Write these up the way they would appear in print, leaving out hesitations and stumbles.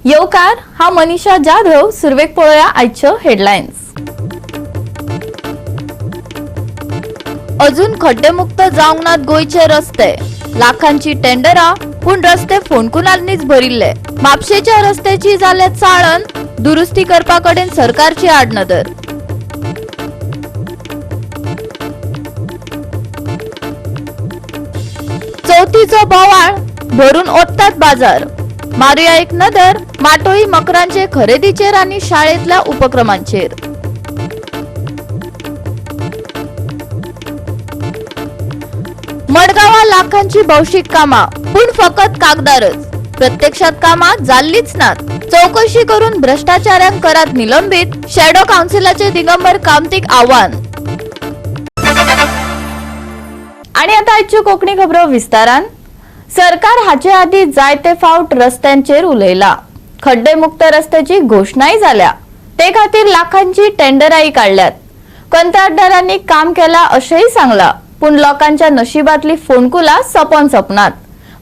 येवकार हा मनीषा जाधव सुरवेक पळोवया आयच्यो हेडलायन्स। अजून खड्डेमुक्त जावंक नात गोंयचे रस्ते, लाखांची टेंडरां पूण रस्ते फोंडकुलांनीच भरिल्ले। म्हापशेच्या रस्त्याची जाले चाळण, दुरुस्ती करपा कडेन सरकारची आडनदर। चवथीचो बोवाळ भरून ओततात बाजार, मारुया एक नदर माटोळी मकरांचे खरेदीचेर आनी शाळेतल्या उपक्रमांचेर। मडगांवां लाखांची भौशीक कामां पूण फकत कागदारच, प्रत्यक्षात कामां जाल्लीच नात। चौकशी करून भ्रष्टाचारांक करात निलंबित, शॅडो काउन्सिलाचे दिगंबर कामतीक आव्हान। आणि आता आयच्यो कोंकणी खबरो विस्तारान। सरकार हाचे आदी जायते फावट रस्त्यांचेर उलयला, खड्डेमुक्त रस्त्याची घोषणाय जाल्या, ते खातीर लाखांची टेंडरांय काढल्यात। कंत्राटदारांनी काम केला अशेंय सांगला, पूण लोकांच्या नशिबातली फोंडकुलां सपन सपनात।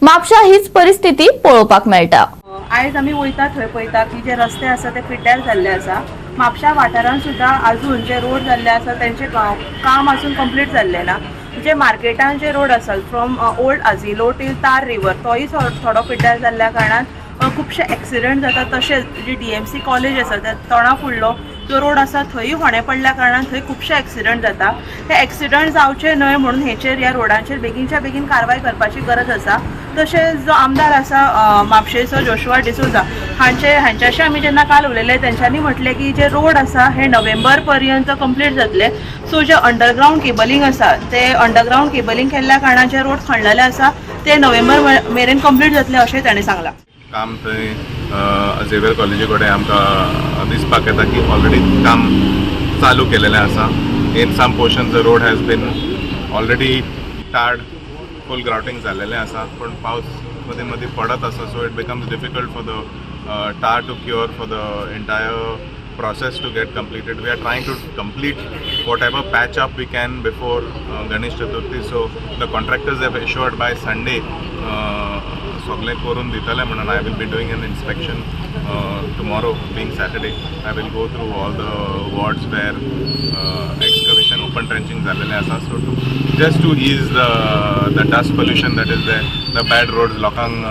म्हापशा हीच परिस्थिती पळोवपाक मेळटा। आयज आमी वयता थंय पळयता की जे रस्ते आसा ते पिड्ड्यार जाल्ले आसा। म्हापशा वाठारांत सुद्दां आजून जे रोड जाल्ले आसा तेंचे काम अजून कंप्लीट जाल्ले ना। जे मार्केटान जे रोड आसात फ्रॉम ओल्ड आजिलो टील तार रिवर तोय थोडो पिड्ड्यार जाल्ल्या कारणान खुबशे एक्सिडंट जातात। तशेंच जी DMC कॉलेज आसा त्या तोंडा फुडलो जो रोड आसा थंय होणे पडल्या कारणान थंय खुबशे एक्सिडंट जाता। हे एक्सिडंट जावचे न्हय म्हणून हेचेर ह्या रोडांचेर बेगीनच्या बेगीन कारवाय करपाची गरज आसा। तशेंच जो आमदार आसा म्हापशेचो जोशुआ डिसोजा हांच्याशी आमी जेन्ना काल उलयले तेंच्यांनी म्हटलें की जे रोड आसा हे नोव्हेंबर पर्यंत कंप्लीट जातले। सो जे अंडरग्राउंड केबलिंग आसा ते अंडरग्राउंड केबलिंग केल्ल्या कारणान जे रोड खणलेले आसा ते नोव्हेंबर मेरेन कंप्लीट जातले अशें ताणें सांगलां। काम थंय झेवियर कॉलेजी कडेन आमकां दिसपाक येता की ऑलरेडी काम चालू केलेलें आसा। In some portion the road has been already tarred, full grouting जाल्लेलें आसा, पूण पावस मदीं मदीं पडत आसा, so it becomes difficult for the tar to cure for the entire process to get completed. We are trying to complete whatever patch up we can before Ganesh Chaturthi. So the contractors have assured by Sunday सगळे करून दितले म्हणून I will be doing an inspection tomorrow being Saturday. I will go through all the wards where excavation, open trenching झालेले आसा. So just to ease the dust pollution that is there, the bad roads लोकांक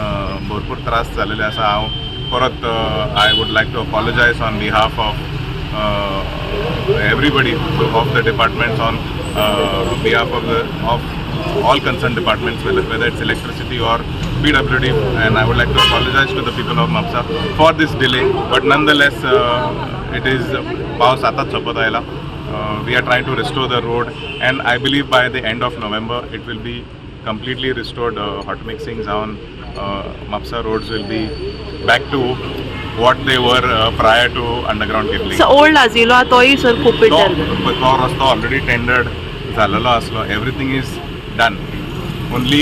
भरपूर त्रास झालेले आसा। हांव परत I would like to apologize on behalf of everybody of the departments on behalf of all concerned departments, whether it's electricity or PWD, and I would like to apologize to the people of Mapsa for this delay, but nonetheless it is paus atat sopat ayla. We are trying to restore the road, and I believe by the end of November it will be completely restored. Hot mixing down, Mapsa roads will be back to what they were prior to underground cabling. So old Azilo toy sir खूप पिड्ड्यार तो रस्तो already tendered झालेलो असलो. Everything is done. Only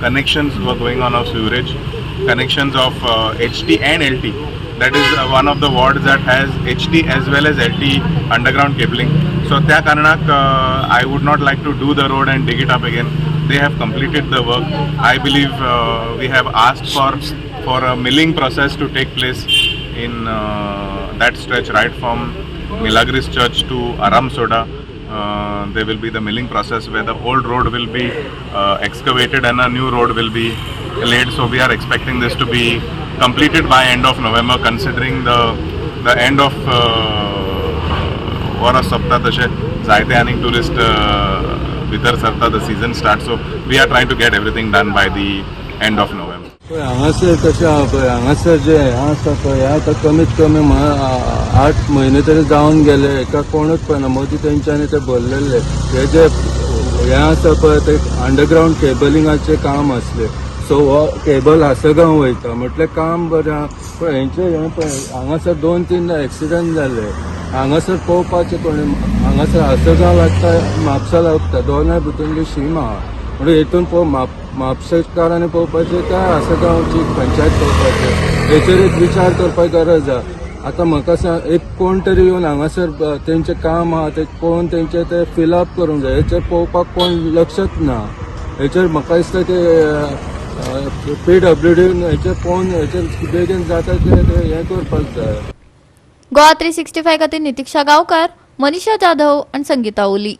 connections were going on of sewerage, connections of HT and LT. That is one of the wards that has HT as well as LT underground cabling. So त्या कारणाक I would not like to do the road and dig it up again. They have completed the work. I believe we have asked for a milling process to take place in that stretch right from Milagris Church to Aram Soda. There will be the milling process where the old road will be excavated and a new road will be laid. So we are expecting this to be completed by end of November, considering the end of Vara Sapta तशे जायते आनी tourist भितर सरता, the season starts. So we are trying to get everything done by the end of November. हांगासर कशें आहा पळय, हांगासर जे आसा पळय हें आतां कमीत कमी 8 म्हयने तरी जावन गेले, हेका कोणूच पळयना। मोदी तेंच्यांनी ते भरलेले हे जे हें आसा पळय ते अंडरग्राउंड केबलिंगाचें काम आसलें। सो हो केबल आसगांव वयता म्हटल्यार काम बरें आहा, पूण हेंचें हें पळय हांगासर 2-3 एक्सिडंट जाले। हांगासर पळोवपाचें कोणी, हांगासर आसगांव लागता म्हापसा लागता, दोनाय भितरली शीम आहा। म्हणजे हेतून म्हापशेकारांनी पळोवपाचें काय आसगांवची पंचायत पळोवपाचें, हेचेर एक विचार करपाची गरज आहा। आतां म्हाका सांग, एक कोण तरी येवन हांगासर तेंचें काम आहा ते कोण तेंचें ते फिलअप करूंक जाय, हेचेर पळोवपाक कोण लक्षच ना। हेचेर म्हाका दिसता ते PWD हेचे फोन हेचे बेगीन जाता ते हें करपाक जाय. GOA365 खातीर नितीक्षा गांवकार, मनीषा जाधव आणि संगीता ओली.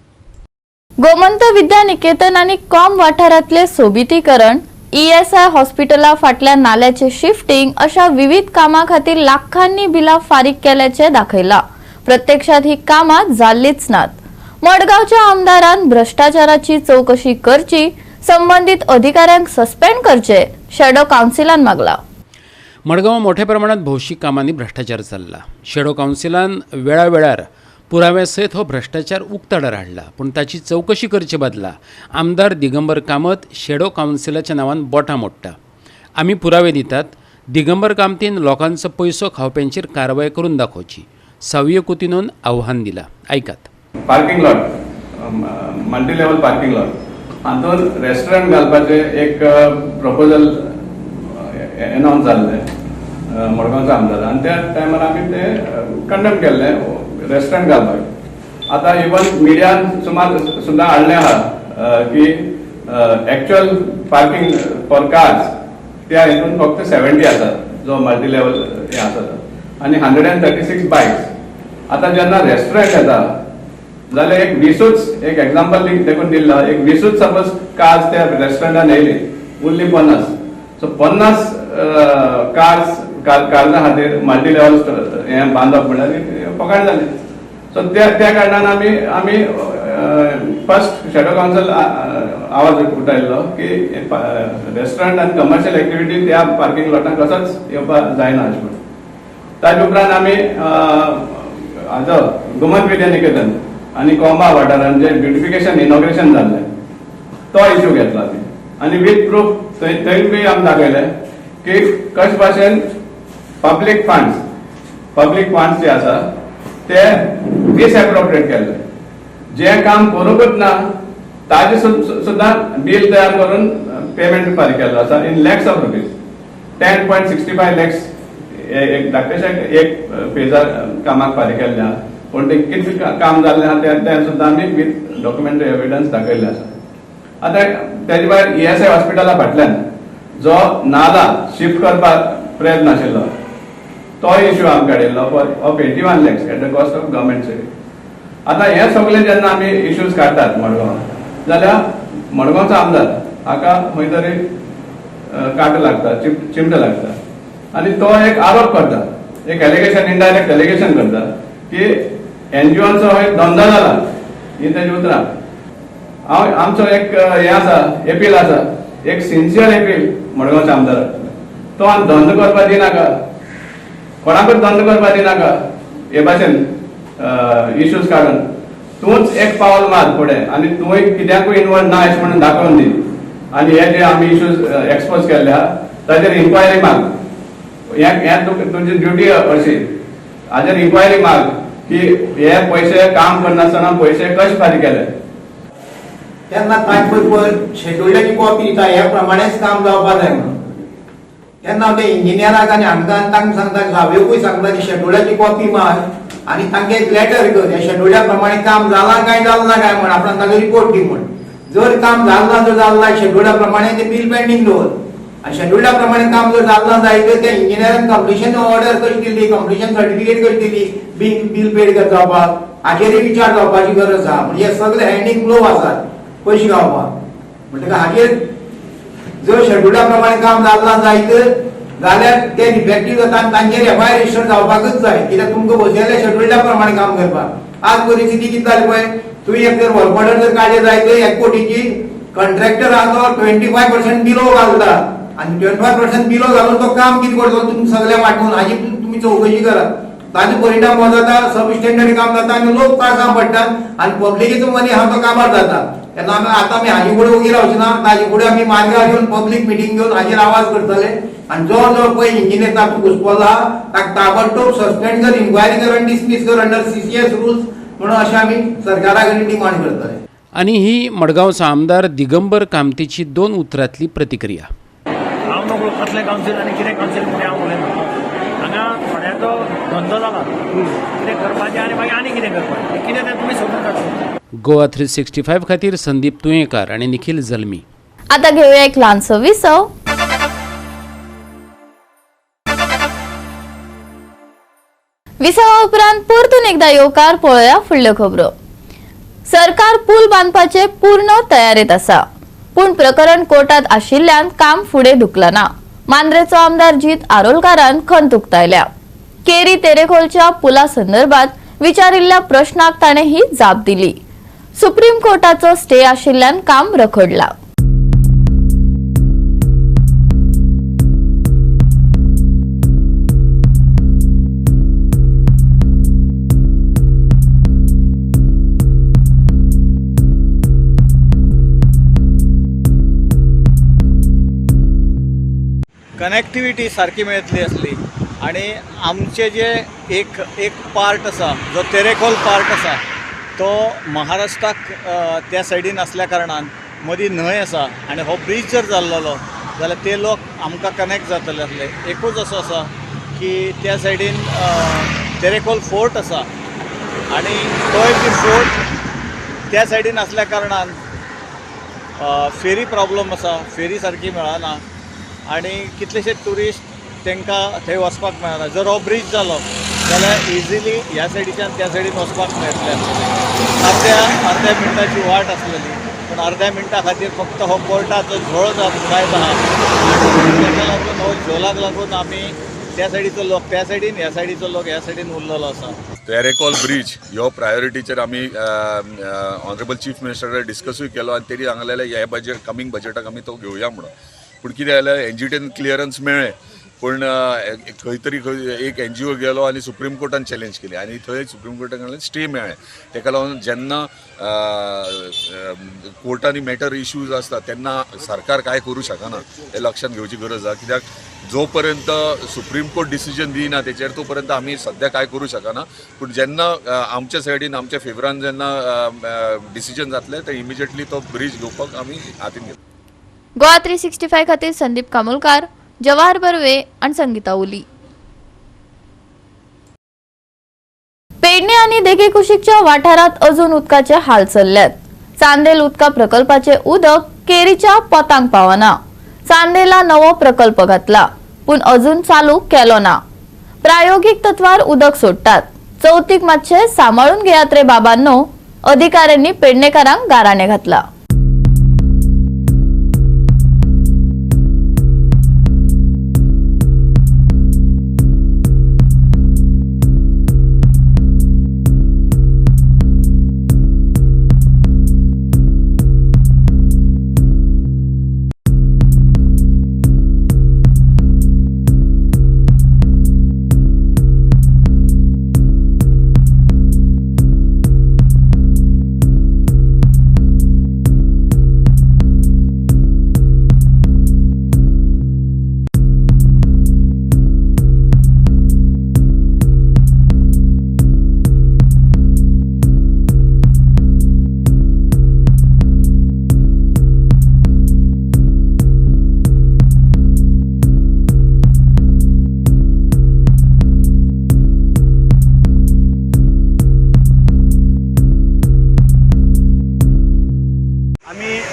गोमंत विद्या निकेतन आणि कॉम वाठारातले सोबितीकरण, ESI हॉस्पिटला फाटल्या नाल्याचे शिफ्टिंग अशा विविध कामां खातीर लाखांनी बिला फारीक केल्याचे दाखयला. प्रत्यक्षात ही कामां जाल्लीच नात. मडगावच्या आमदारान भ्रष्टाचाराची चौकशी करची, संबंधित अधिकाऱ्यांक सस्पेंड करचे, शॅडो काउन्सिलान मागला. मडगांव मोठ्या प्रमाणात भौशीक कामांनी भ्रष्टाचार चालला. शॅडो काउन्सिलान वेळावेळार पुराव्या सयत हो भ्रष्टाचार उक्ताडार हाडला, पूण ताची चौकशी करचे बदला आमदार दिगंबर कामत शॅडो काउन्सिलाच्या नांवान बोटां मोडटा. आमी पुरावे दितात. दिगंबर कामतीन लोकांचो पयसो खावप्यांचेर कारवाय करून दाखोवची, सावय कुतीनून आव्हान दिलां. ऐकात. Parking lot, multi level parking lot, हातूंत रेस्टॉरंट घालपाचे एक प्रपोजल अनाउन्स जाल्लें मडगांवच्या आमदारान, आनी त्या टायमार आमी ते कंडम केल्लें रेस्टॉरंट घालपाक. आतां इवन मिडियान सुद्दां हाडलें आहा की एक्चुअल पार्किंग फॉर कार्स त्या हितून फक्त 70 आसा जो मल्टी लेवल हे आसा, आनी 136 बायक्स. आतां जेन्ना रेस्टॉरंट येता जाल्यार एक 20 एक एग्जाम्पल देखून दिल्लो, एक 20 सपोज कार्स त्या रेस्टॉरंटान येयली, उरली 50. सो 50 कार्सा खातीर मल्टी लेवल हें बांदप म्हणल्यार फकाण जाली. सो त्या कारणान आमी फर्स्ट शॅडो काउन्सिल आवाज उठयल्लो की रेस्टॉरंट आनी कमर्शियल एक्टिविटी त्या पार्किंग लॉटान कसोच येवपाक जायना अशें म्हणून. ताजे उपरांत आमी हाजो गोमंत विद्या निकेतन आनी कोंबा वाठारान जे ब्युटिफिकेशन इनॉग्रेशन जाल्लें तो इश्यू घेतलो आमी, आनी वीथ प्रूफ थंय बी आमी दाखयलें की कशे भाशेन पब्लीक फंड्स जे आसा ते डिसएप्रोप्रिएट केल्ले. जे काम करूंकच ना ताजे सुद्दां बील तयार करून पेमेंट फारीक केल्लो आसा in lakhs of rupees. 10.65 lakhs एक धाकटेशें एक फेजार कामाक फारीक केल्ले आहा, पूण ते कितें काम जाल्लें आहा तें सुद्दां आमी वीथ डॉक्युमेंटरी एविडन्स दाखयल्ले आसा. आतां तेजे भायर ESI हॉस्पिटला फाटल्यान जो नाला शिफ्ट करपाक प्रयत्न आशिल्लो तो इश्यू आमकां काडिल्लो of 81 lakhs at the cost of government सेवी. आतां हे सगळे जेन्ना आमी इश्यूज काडटात मडगांव, जाल्यार मडगांवचो आमदार हाका खंय तरी कांटो लागता, चिमटो लागता, आनी तो एक आरोप करता, एक एलिगेशन, इनडायरेक्ट एलिगेशन करता की NGOंचो एक धंदो जाला. ही तेजी उतरां. आमचो एक हे आसा, एपील आसा, एक सिन्सियर एपील मडगांवच्या आमदाराक, तो आमी धंदो करपाक दिनाका, कोणाकूच धंदो करपाक दिनाका, हे भाशेन इश्यूज काडून तूंच एक पावल मार फुडें आनी तुंय कित्याकूय इनवॉल्व ना अशें म्हणून दाखोवन दी, आनी हे जे आमी इश्यूज एक्सपोज केल्ले आहा ताचेर इन्क्वायरी माग. हे तुजी ड्युटी अशी, हाचेर इन्क्वायरी माग की हे पयशे काम करनासतना पयशे कशे फारीक केले. तेन्ना तांचे बरोबर शेड्युलाची कॉपी दिता, ह्या प्रमाणेच काम जावपाक जाय म्हणून. तेन्ना ते इंजिनियराक आनी हांकां तांकां सांगता, सावयकूय सांगता की शेड्युलाची कॉपी मार आनी तांकां एक लेटर कर, ह्या शेड्युला प्रमाणे काम जालां काय जालें ना काय म्हण आपणाक ताजो रिपोर्ट दी म्हण. जर काम जालें ना, जर जालें शेड्युला प्रमाणे ते बील पेंडींग दवर, आनी शेड्युला प्रमाणे काम जर जालें ना जायत त्या इंजिनियरान कंप्लिशन ऑर्डर कशी दिली, कंप्लिशन सर्टिफिकेट कशी दिली, बील पेड जावपाक, हाचेरय विचार जावपाची गरज आहा. म्हणजे सगळे हँडींग ग्लो आसात पयशे गावपाक. म्हणटकीर हाचेर जर शेड्युला प्रमाणे काम जालें ना जायत जाल्यार ते डिफेक्टीव जाता आनी तांचेर FIR रजिस्टर जावपाकच जाय, कित्याक तुमकां बसयले शेड्युला प्रमाणे काम करपाक. आज परिस्थिती कितें जाली पळय, तुवें एक जर वर्क ऑर्डर जर काडले जायत 1 कोटीची, कंट्रॅक्टर आहा तो 25% बिलो घालता आनी 25% बिलो घालून तो काम कितें करता तुमी सगळे वांटून, हाजी तुमी चौकशी करात. ताजो परिणाम हो जाता, सब स्टँडर्ड काम जाता आनी लोक त्रासां पडटात आनी पब्लिकेचो मनी आहा तो काबार जाता. तेन्ना आतां आमी हाजे फुडें उगी रावचे ना, ताजे फुडें आमी मार्गार घेवन पब्लीक मिटींग घेवन हाजेर आवाज करतले आनी जो पळय इंजिनियर तातूंत घुसपलो आहा ताका ताबडतोब सस्पेंड कर, इन्क्वायरी कर आनी डिसमीस कर अंडर CCS रुल्स म्हणून अशें आमी सरकारा कडेन डिमांड करतले. आनी ही मडगांवचो आमदार दिगंबर कामतीची 2 उतरांतली प्रतिक्रिया. हांव नोकळो कसलें कावन्सील आनी कितें कावन्सील फुडें हांव उलयना. हांगा थोड्याचो धंदो जाला, कितें करपाचें आनी मागीर आनी कितें करपाचें, कितें तें तुमी सोदून काडचें. GOA365 खातीर संदीप तुयेंकार आनी निखिल जल्मी. आता घेऊया एक लहानसो विसव. विसावा उपरांत परतून एकदा येवकार पळोवया फुडल्यो खबरो। सरकार पूल बांदपाचे पूर्ण तयारेत आसा, पूण प्रकरण कोर्टात आशिल्ल्यान काम फुडें धुकला ना। मांद्रेचो आमदार जीत आरोलकारान खंत उक्तायल्या। केरी तेरेखोलच्या पुला संदर्भात विचारिल्ल्या प्रश्नाक ताणे ही जाप दिली। सुप्रीम कोर्टाचो स्टे आशिल्ल्यान काम रखडला। कनेक्टिविटी सारकी मेळटली असली आणि आमचे जे एक पार्ट आसा जो तेरेखोल पार्ट आसा तो महाराष्ट्राक त्या सायडीन असल्या कारणान मदीं न्हंय आसा आणि हो ब्रिज जर जाल्लो जाल्यार ते लोक आमकां कनेक्ट जातले आसले। एकूच असो आसा की त्या सायडीन तेरेखोल फोर्ट आसा आणि तोय बी फोर्ट त्या सायडीन असल्या कारणान फेरी प्रॉब्लम आसा, फेरी सारकी मेळना आणि कितलेशे ट्युरिस्ट तांकां थंय वचपाक मेळना। जर हो ब्रिज जालो जाल्यार इजिली ह्या सायडीच्यान त्या सायडीन वचपाक मेळटलें आसलें। अर्ध्या मिनटाची वाट आसलेली, पूण अर्ध्या मिनटा खातीर फक्त हो कोर्टाचो झोळ जायत आहा आनी ताका लागून हो झोलाक लागून आमी त्या सायडीचो लोक त्या सायडीन, ह्या सायडीचो लोक ह्या सायडीन उरलेलो आसा। तेरेखोल ब्रिज ह्यो प्रायोरिटीचेर आमी ऑनरेबल चीफ मिनिस्टरान डिस्कसूय केलो आनी तेणी सांगलेलें हे बजेट कमींग बजेटाक आमी तो घेवया म्हणून। पूण कितें जालें, एनजीटीन क्लियरन्स मेळ्ळें पूण खंय तरी एक NGO गेलो आनी सुप्रीम कोर्टान चॅलेंज केली आनी थंय सुप्रीम कोर्टान स्टे मेळ्ळें। ताका लागून जेन्ना कोर्टांनी मॅटर इश्यूज आसता तेन्ना सरकार काय करूं शकना हें लक्षांत घेवची गरज आसा। कित्याक जो पर्यंत सुप्रीम कोर्ट डिसिजन दिना तेचेर तो पर्यंत आमी सद्या काय करूं शकना। पूण जेन्ना आमच्या सायडीन आमच्या फेवरान जेन्ना डिसिजन जातलें तर इमिजिएटली तो ब्रिज घेवपाक आमी हातीन घेतलो। GOA365 खातीर संदीप कामोलकार, जवाहर बर्वे आणि संगीता ओली। पेडणे आणि देगे कुशीकच्या वाठारात अजून उदकाचे हाल चल्ल्यात। चांदेल उदका प्रकल्पाचे उदक केरीच्या पोतांक पावना। चांदेला नवो प्रकल्प घातला पूण अजून चालू केलो ना। प्रायोगिक तत्वार उदक सोडतात। चौथीक मातशे सांबाळून घेयात रे बाबांनो, अधिकाऱ्यांनी पेडणेकारांक गाराणे घातला।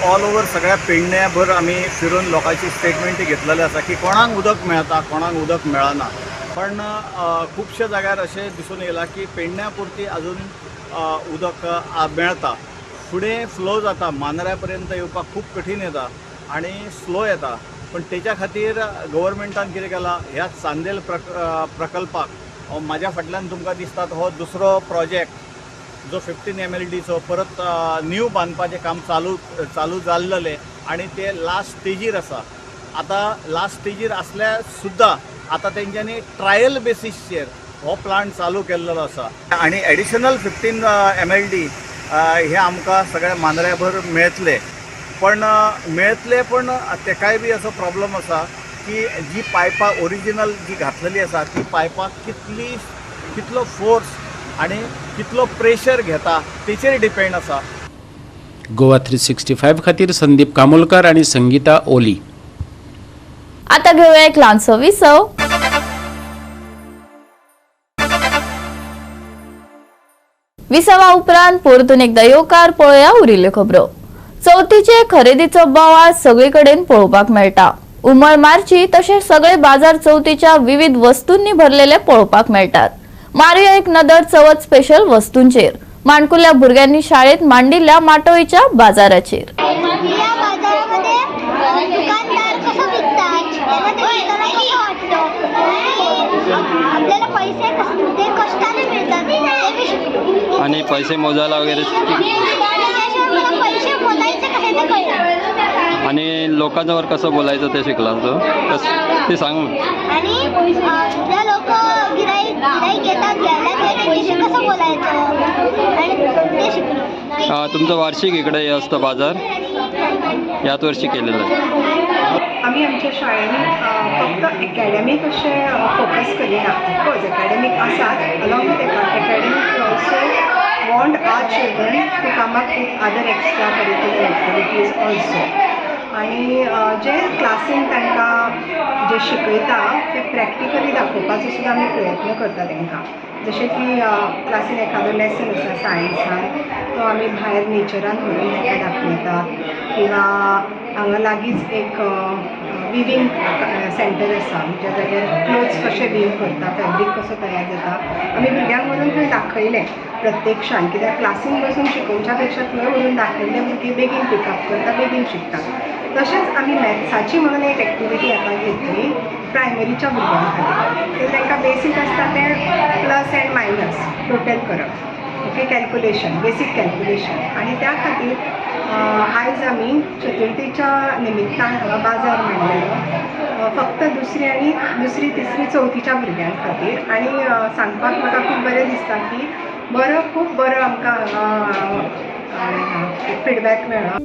ऑल ओव्हर सगळ्या पेडण्याभर आमी फिरून लोकांची स्टेटमेंटी घेतलेली आसा की कोणाक उदक मेळटा कोणाक उदक मेळना। पण खुबशे जाग्यार अशें दिसून येयलां की पेडण्या पुरती अजून उदक मेळटा। फुडें फ्लो जाता, मांद्र्या पर्यंत येवपाक खूब कठीण येता आनी स्लो येता। पण तेच्या खातीर गव्हर्मेंटान कितें केलां, ह्या चांदेल प्रकल्पाक म्हाज्या फाटल्यान तुमकां दिसता हो दुसरो प्रोजेक्ट जो 15 MLDचो परत न्यू बांदपाचें काम चालू जाल्लें आनी ते लास्ट स्टेजीर आसा। आतां लास्ट स्टेजीर आसल्या सुद्दां आतां तेंच्यांनी ट्रायल बेसिसचेर हो प्लांट चालू केल्लो आसा आनी एडिशनल 15 MLD हे आमकां सगळ्या मांद्र्याभर मेळटले। पण तेकाय बी असो प्रॉब्लम आसा की जी पायपां ओरिजिनल जी घातलेली आसा ती पायपाक कितलो फोर्स आणि कितलो प्रेशर घेता तेचेर डिपेंड आसा। GOA365 खातीर संदीप कामोलकार आणि संगीता ओली। आता घेऊया एक ल्हानसो विसव। विसवा उपरांत परतून एकदा येवकार पळोवया उरिल्ल्यो खबरो। चवथीचे खरेदीचो बोवाळ सगळीकडेन पळोवपाक मेळटा। उमळ मारची तशेंच सगळे बाजार चवथीच्या विविध वस्तूंनी भरलेले पळोवपाक मेळटात। मारुया एक नदर चवथ स्पेशल वस्तूंचेर माणकुल्या भुरग्यांनी शाळेत मांडिल्ल्या माटोळीच्या बाजाराचेर. या बाजारामध्ये दुकानदार कसं विकतात त्याला ते विकायला कसं वाटतं आणि आपल्याला पैसे ते कष्टाने मिळतात ते मी शिकलो. आणि पैसे मोजायला वगैरे त्याशिवाय मला पैसे मोजायचे कसे ते कळलं. आणि लोकांवर कसं बोलायचं ते शिकला तो ते सांग. आणि ज्या लोक गिराईक येतात घ्यायला त्यांच्याशी कसं बोलायचं आणि ते शिकलो. तुमचं वार्षिक इकडे हे असतं बाजार याच वर्षी केलेलं आहे. आम्ही आमच्या शाळेने फक्त अकॅडमीक असे फोकस करिना. ऑफकोर्स अकॅडमीक आसात along with academic we also want our children to come up with other extra curricular activities also. आणि जे क्लासीन तांकां जे शिकयता ते प्रॅक्टिकली दाखोवपाचो सुद्दां आमी प्रयत्न करता तांकां. जशें की क्लासीन एखादो लेसन आसा सायन्सान तो आमी भायर नेचरान व्हरून तांकां दाखयता. किंवा हांगा लागींच एक विवींग सेंटर आसा ज्या जाग्यार क्लोथ्स कशे वीव करता फॅब्रीक कसो तयार जाता आमी भुरग्यांक व्हरून थंय दाखयलें प्रत्यक्षान. कित्याक क्लासीन बसून शिकोवच्या पेक्षा थंय व्हरून दाखयलें भुरगीं बेगीन पिकअप करता बेगीन शिकता. तशेंच आमी मॅथ्साची म्हणून एक एक्टिविटी आतां घेतली प्रायमरीच्या भुरग्यां खातीर. तर तांकां बेसीक आसता तें प्लस एंड मायनस टोटल करप. ओके, कॅल्क्युलेशन बेसीक कॅल्क्युलेशन. आणि त्या खातीर आयज आमी चतुर्थीच्या निमित्तान हांगा बाजार मांडलेलो फक्त दुसरी तिसरी चवथीच्या भुरग्यां खातीर. आणि सांगपाक म्हाका खूब बरें दिसता की खूब बरो आमकां फिडबॅक मेळ्ळो.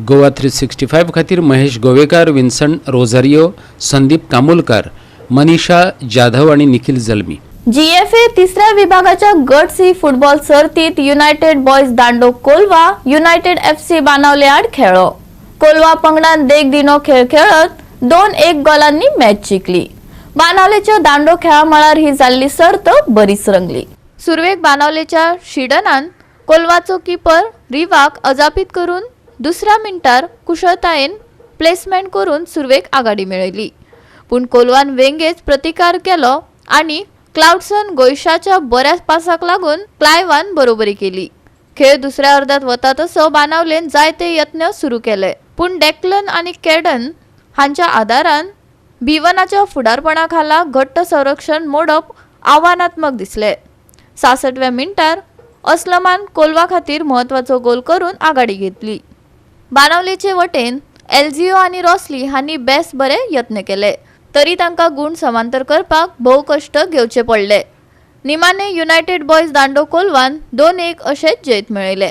गोवा 365 खातीर महेश गोवेकार, विन्संट रोझारियो, संदीप कामोलकार, मनीषा जाधव आणि निखिल जल्मी. GFA तिसऱ्या विभागाच्या गट सी फुटबॉल सर्तीत युनायटेड बॉयज दांडो कोलवा युनायटेड FC बानावले आड खेळलो. कोलवा पंगडान देग दिनो खेळ खेळत 2-1 गोलांनी मॅच जिखली. बानावलेच्या दांडो खेळा मळार ही जाल्ली सर्त बरीच रंगली. सुरवेक बानावलेच्या शिडनान कोलवाचो कीपर रिवाक अजापीत करून दुसऱ्या मिनटार कुशळतायेन प्लेसमेंट करून सुरवेक आघाडी मेळयली. पूण कोलवान वेंगेच प्रतिकार केलो आणि क्लाउडसन गोयशाच्या बऱ्या पासाक लागून क्लायवान बरोबरी केली. खेळ दुसऱ्या अर्ध्यात वता तसो बानावलेन जायते यत्न सुरू केले. पूण डेक्लन आणि कॅडन हांच्या आदारान बिवनाच्या फुडारपणा खाला घट्ट संरक्षण मोडप आव्हानात्मक दिसले. 66व्या मिनटार असलमान कोलवा खातीर महत्वाचो गोल करून आघाडी घेतली. बानावलेचे वटेन एल्जिओ आणि रॉसली हांनी बेस्ट बरे यत्न केले तरी तांकां गुण समांतर करपाक भोव कश्ट घेवचे पडले. निमाणे युनायटेड बॉयज दांडो कोलवान 2-1 अशेच जैत मेळयले.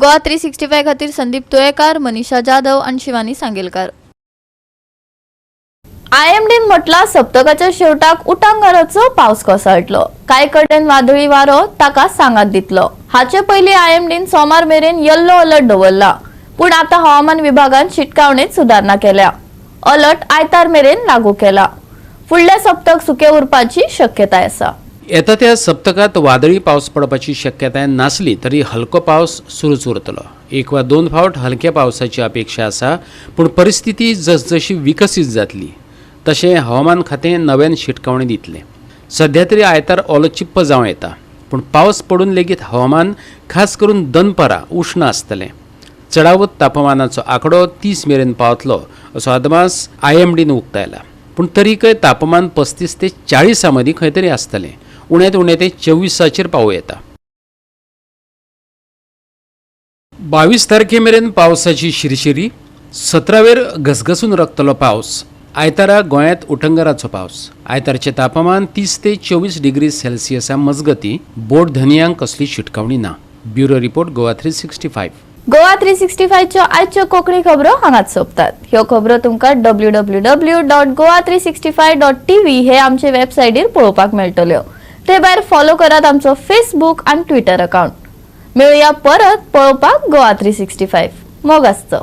गोवा 365 खातीर संदीप तुयेकार, मनीषा जाधव आणि शिवानी सांगेलकार. आयएमडीन म्हटला सप्तकाच्या शेवटाक उटंगाराचो पावस कोसळटलो. कांय कडेन वादळी वारो ताका सांगात दितलो. हाचे पयलीं आयएमडीन सोमार मेरेन येल्लो अलर्ट दवरला, पूण आता हवामान विभागान शिटकावणेत सुदारणा केल्या. अलर्ट आयतार मेरेन लागू केला. फुडले सप्तक सुके उरपाची शक्यताय आसा. येता त्या सप्तकात वादळी पावस पडपाची शक्यताय नासली तरी हलको पावस सुरूच उरतलो. 1 वा 2 फावट हलक्या पावसाची अपेक्षा आसा, पूण परिस्थिती जसजशी विकसीत जातली तशें हवामान खातें नव्यान शिटकावणी दितलें. सध्या तरी आयतार ओलो चिप्प जावं येता, पूण पावस पडून लेगीत हवामान खास करून दनपारां उश्ण आसतलें. चडावत तापमानाचो आंकडो 30 मेरेन पावतलो असो अदमास आयएमडीन उक्तायला. पूण तरीकय तापमान 35 ते 40 मदीं खंय तरी आसतलें. उणेंत उणें ते 24 पावूं येता. 22 तारखे मेरेन पावसाची शिरशिरी. 17 घसघसून रकतलो पावस. आयतारा गोंयांत उटंगराचो पावस. आयतारचें तापमान 30 ते 24 डिग्री सेल्सियसा मजगती. बोट धनियांक कसली शिटकावणी ना. Bureau report Goa 365. गोवा 365 च्यो आयच्यो कोंकणी खबरो हांगाच सोंपतात. ह्यो खबरो तुमकां www.goa365.tv हे आमचे वेबसायटीर पळोवपाक मेळटल्यो. ते भायर फॉलो करात आमचो फेसबूक आनी ट्विटर अकाउंट. मेळुया परत पळोवपाक गोवा 365. मोग आसचो.